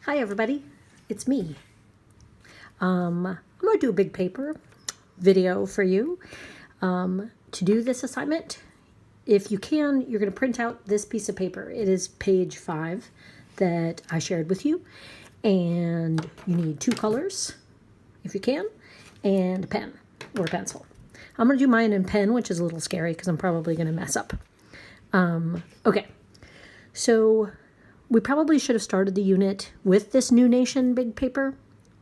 Hi everybody, it's me. I'm going to do a big paper video for you. To do this assignment, if you can, you're going to print out this piece of paper. It is page 5 that I shared with you. And you need 2 colors, if you can, and a pen or a pencil. I'm going to do mine in pen, which is a little scary because I'm probably going to mess up. Okay, so we probably should have started the unit with this New Nation big paper,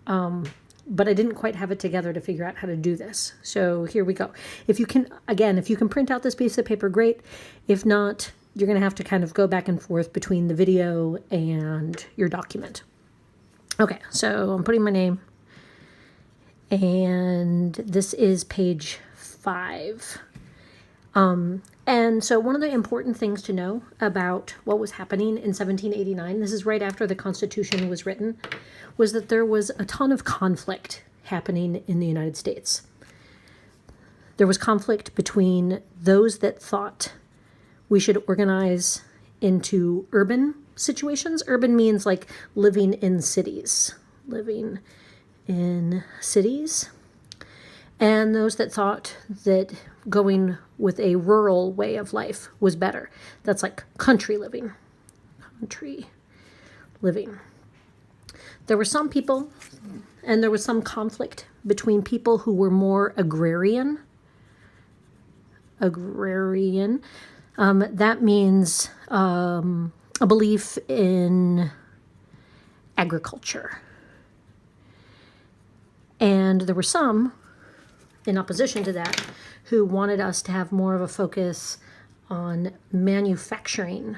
but I didn't quite have it together to figure out how to do this. So here we go. If you can, again, if you can print out this piece of paper, great. If not, you're going to have to kind of go back and forth between the video and your document. Okay, so I'm putting my name, and this is page 5. And so one of the important things to know about what was happening in 1789, this is right after the Constitution was written, was that there was a ton of conflict happening in the United States. There was conflict between those that thought we should organize into urban situations. Urban means like living in cities, and those that thought that going with a rural way of life was better. That's like country living. There were some people, and there was some conflict between people who were more agrarian. That means a belief in agriculture. And there were some, in opposition to that, who wanted us to have more of a focus on manufacturing.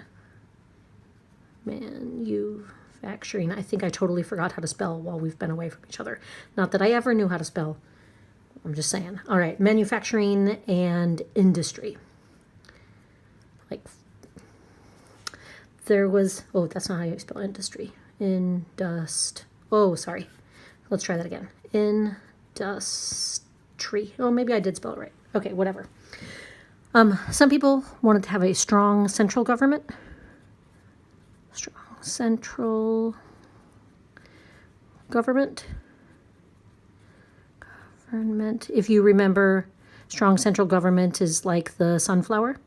I think I totally forgot how to spell while we've been away from each other. Not that I ever knew how to spell. I'm just saying. All right, manufacturing and industry. Like, there was, oh, that's not how you spell industry. Sorry. Let's try that again. Industry. Oh, maybe I did spell it right. Okay, whatever. Some people wanted to have a strong central government. Government. If you remember, strong central government is like the sunflower.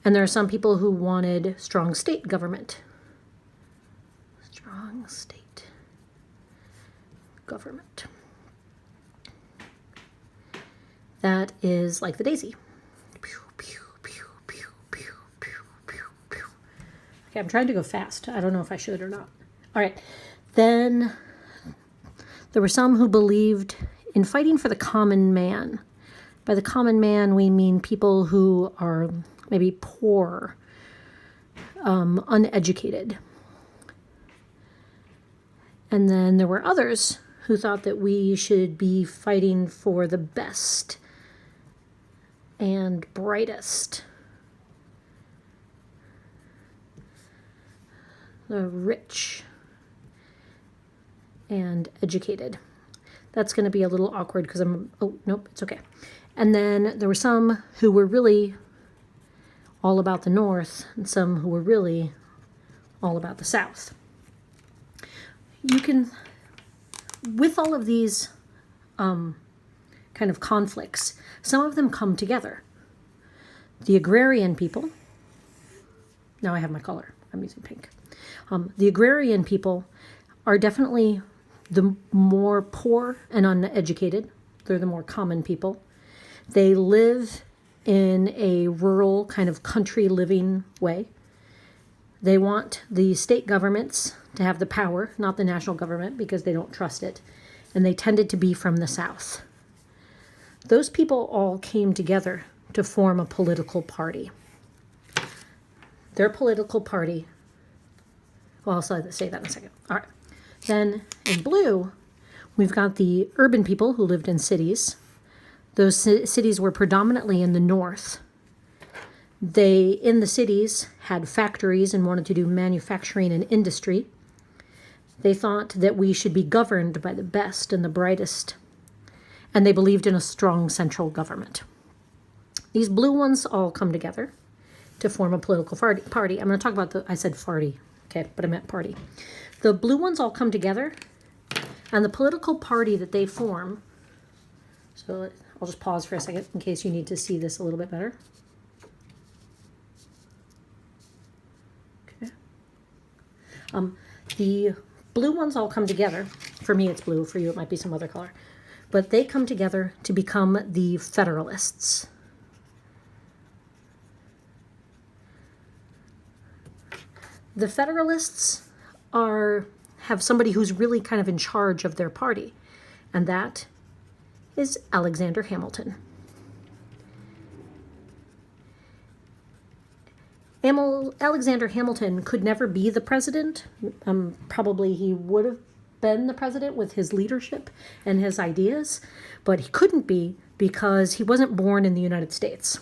And there are some people who wanted strong state government. Strong state government. That is like the daisy. Okay, I'm trying to go fast. I don't know if I should or not. All right. Then there were some who believed in fighting for the common man. By the common man, we mean people who are maybe poor, uneducated. And then there were others who thought that we should be fighting for the best and brightest, the rich and educated. That's going to be a little awkward because it's okay. And then there were some who were really all about the North and some who were really all about the South. You can, with all of these kind of conflicts, some of them come together. The agrarian people, now I have my color, I'm using pink. The agrarian people are definitely the more poor and uneducated. They're the more common people. They live in a rural kind of country living way. They want the state governments to have the power, not the national government, because they don't trust it. And they tended to be from the South. Those people all came together to form a political party. Their political party, well, I'll say that in a second. All right. Then in blue, we've got the urban people who lived in cities. Those cities were predominantly in the north. They, in the cities, had factories and wanted to do manufacturing and industry. They thought that we should be governed by the best and the brightest, and they believed in a strong central government. These blue ones all come together to form a political party. I'm going to talk about I said farty, Okay, but I meant party. The blue ones all come together, and the political party that they form, so I'll just pause for a second in case you need to see this a little bit better. Okay. The blue ones all come together. For me, it's blue. For you, it might be some other color. But they come together to become the Federalists. The Federalists have somebody who's really kind of in charge of their party, and that is Alexander Hamilton. Alexander Hamilton could never be the president. Probably he would have been the president with his leadership and his ideas, but he couldn't be because he wasn't born in the United States.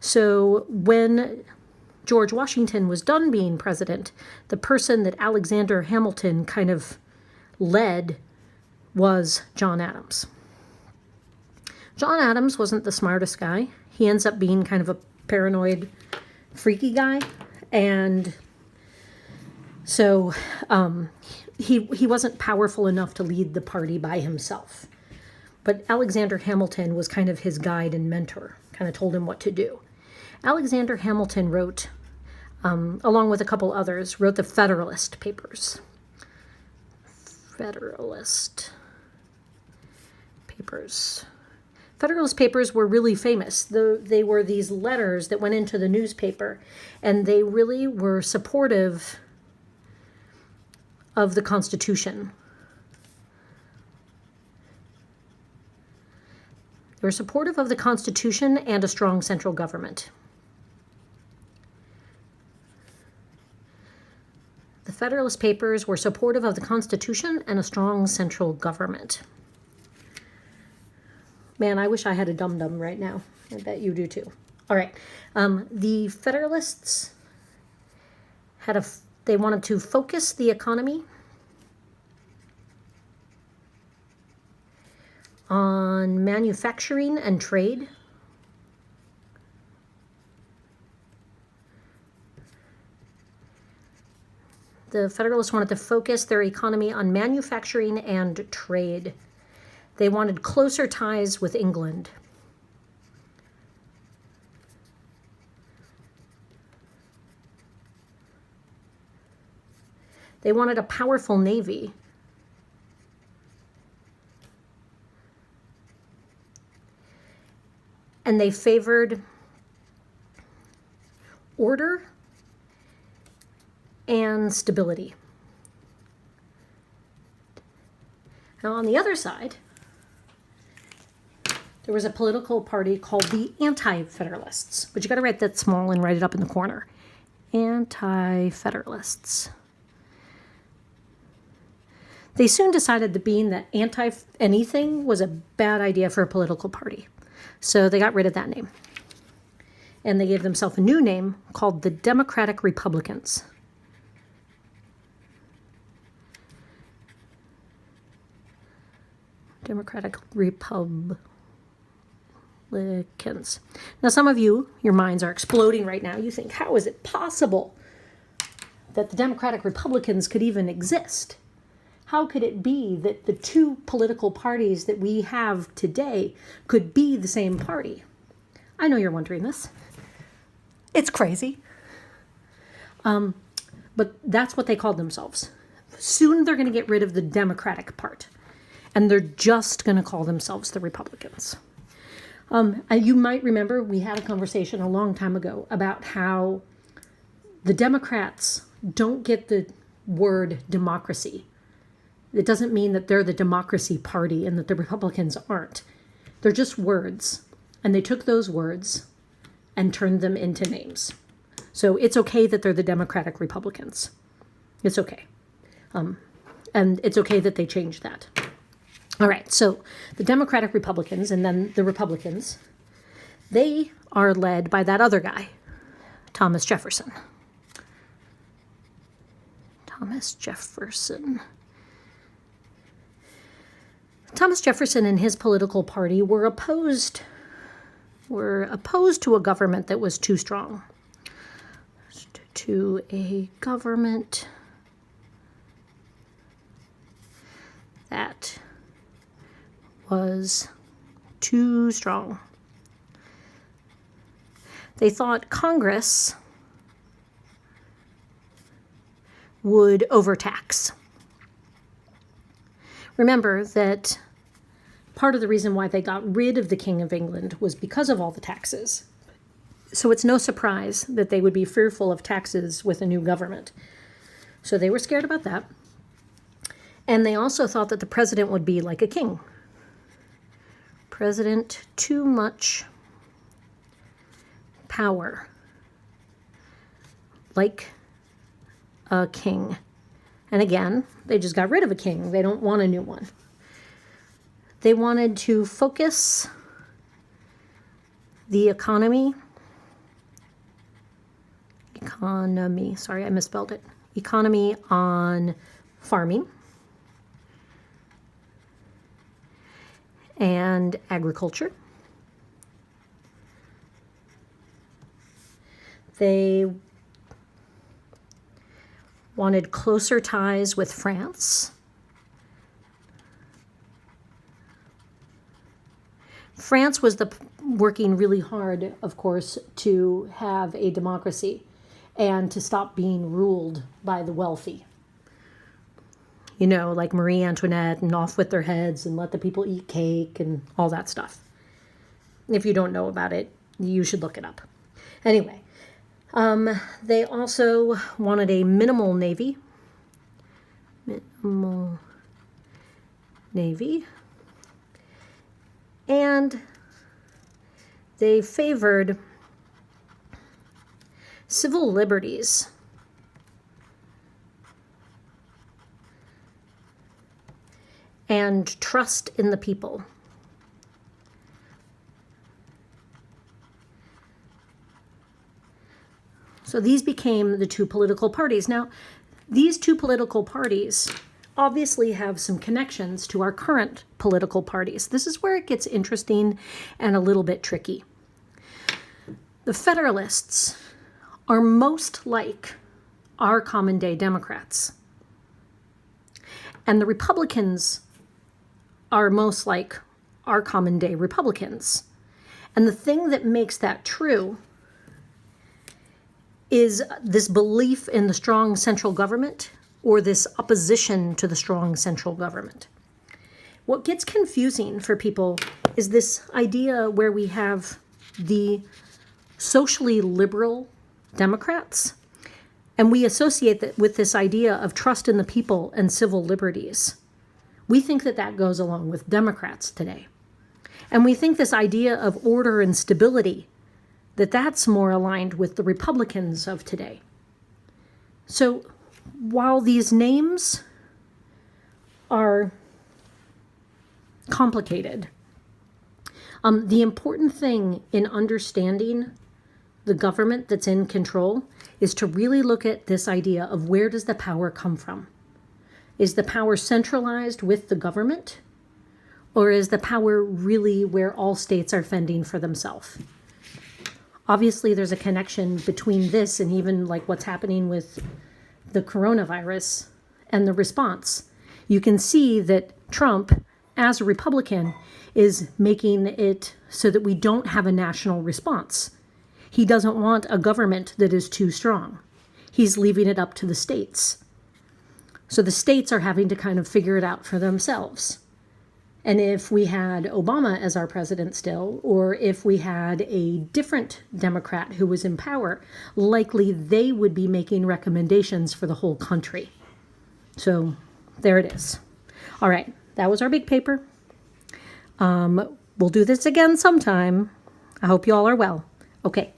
So when George Washington was done being president, the person that Alexander Hamilton kind of led was John Adams. John Adams wasn't the smartest guy. He ends up being kind of a paranoid, freaky guy, and so he wasn't powerful enough to lead the party by himself. But Alexander Hamilton was kind of his guide and mentor, kind of told him what to do. Alexander Hamilton wrote, along with a couple others, wrote the Federalist Papers. Federalist Papers were really famous. They were these letters that went into the newspaper, and they really were supportive of the Constitution. They were supportive of the Constitution and a strong central government. The Federalist Papers were supportive of the Constitution and a strong central government. Man, I wish I had a dum-dum right now. I bet you do too. All right. The Federalists they wanted to focus the economy on manufacturing and trade. The Federalists wanted to focus their economy on manufacturing and trade. They wanted closer ties with England. They wanted a powerful navy. And they favored order and stability. Now, on the other side, there was a political party called the Anti-Federalists, but you got to write that small and write it up in the corner. Anti-Federalists. They soon decided that being the anti-anything was a bad idea for a political party. So they got rid of that name. And they gave themselves a new name called the Democratic Republicans. Democratic Republicans. Now, some of you, your minds are exploding right now. You think, how is it possible that the Democratic Republicans could even exist? How could it be that the two political parties that we have today could be the same party? I know you're wondering this. It's crazy. But that's what they called themselves. Soon they're going to get rid of the Democratic part, and they're just going to call themselves the Republicans. You might remember we had a conversation a long time ago about how the Democrats don't get the word democracy. It doesn't mean that they're the Democracy Party and that the Republicans aren't. They're just words. And they took those words and turned them into names. So it's okay that they're the Democratic Republicans. It's okay. And it's okay that they changed that. All right, so the Democratic Republicans and then the Republicans, they are led by that other guy, Thomas Jefferson. Thomas Jefferson. Thomas Jefferson and his political party were opposed to a government that was too strong. to a government that was too strong. They thought Congress would overtax. Remember that part of the reason why they got rid of the King of England was because of all the taxes. So it's no surprise that they would be fearful of taxes with a new government. So they were scared about that. And they also thought that the president would be like a king. President, too much power. Like a king. And again, they just got rid of a king. They don't want a new one. They wanted to focus the economy, sorry, I misspelled it. Economy on farming and agriculture. They wanted closer ties with France. France was working really hard, of course, to have a democracy and to stop being ruled by the wealthy. You know, like Marie Antoinette and off with their heads and let the people eat cake and all that stuff. If you don't know about it, you should look it up. Anyway, they also wanted a minimal navy. And they favored civil liberties. And trust in the people. So these became the two political parties. Now, these two political parties obviously have some connections to our current political parties. This is where it gets interesting and a little bit tricky. The Federalists are most like our common day Democrats. And the Republicans are most like our common day Republicans. And the thing that makes that true is this belief in the strong central government or this opposition to the strong central government. What gets confusing for people is this idea where we have the socially liberal Democrats, and we associate that with this idea of trust in the people and civil liberties. We think that that goes along with Democrats today. And we think this idea of order and stability, that that's more aligned with the Republicans of today. So while these names are complicated, the important thing in understanding the government that's in control is to really look at this idea of where does the power come from? Is the power centralized with the government? Or is the power really where all states are fending for themselves? Obviously, there's a connection between this and even like what's happening with the coronavirus and the response. You can see that Trump, as a Republican, is making it so that we don't have a national response. He doesn't want a government that is too strong. He's leaving it up to the states. So the states are having to kind of figure it out for themselves. And if we had Obama as our president still, or if we had a different Democrat who was in power, likely they would be making recommendations for the whole country. So there it is. All right, that was our big paper. We'll do this again sometime. I hope you all are well. Okay,